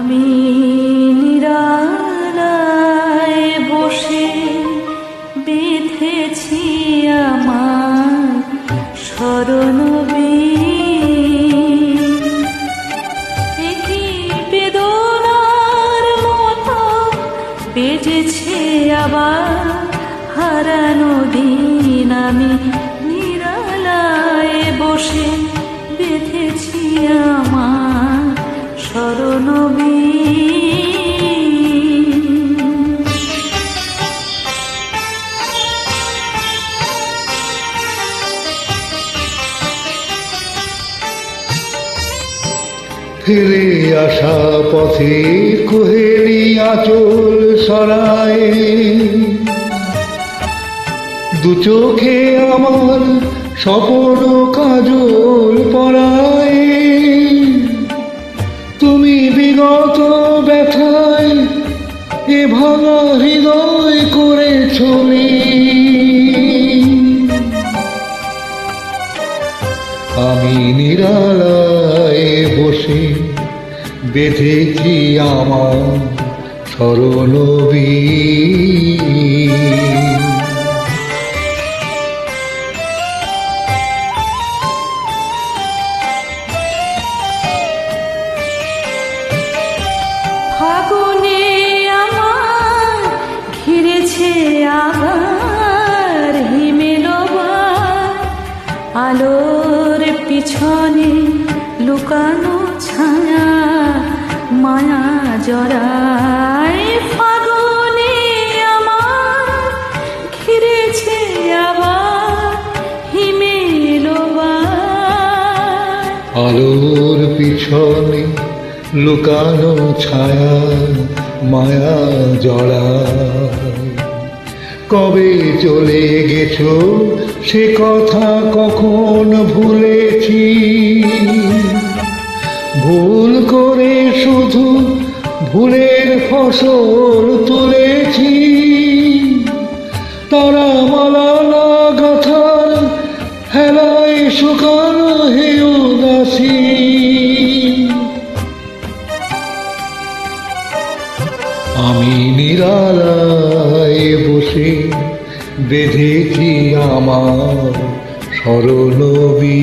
আমি নিরালায় বসে বেঁধেছি আমার স্মরণবীণ। একই বেদনার মতো বেজেছে আবার হারানো দিন। আমি নিরালায় বসে বেঁধেছি আমার স্মরণবীণ। ফিরে আসা পথে কোহেলি আঁচল সরায়, দু চোখে আমার স্বপন কাজল পরায়। তুমি বিগত ব্যথায় এ ভাঙা হৃদয় করেছ লীন। আমি নিরালায় বসে বেঁধেছি আমার স্মরণবীণ। ফাগুনে আমার ঘিরেছে আবার হিমেলবার, আলোর পিছনে লুকানো ছায়া মায়া জড়ায়। ফাগুনে আমার ঘিরেছে আবার হিমেলবার, আলোর পিছনে লুকানো ছায়া মায়া জড়ায়। কবে চলে গেছো সে কথা কখন ভুলেছি, ভুল করে শুধু ভুলের ফসল তুলেছি। তারা মালা গাথার হেলায় শুকানো হে উদাসী। আমি নিরালায় বসে বেঁধেছি আমার স্মরণবীণ।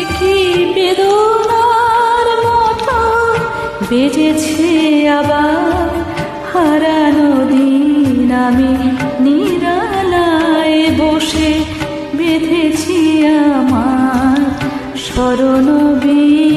একই বেদনার মতো বেজেছে আবার হারানো দিন। আমি নিরালায় বসে বেঁধেছি আমার স্মরণবীণ।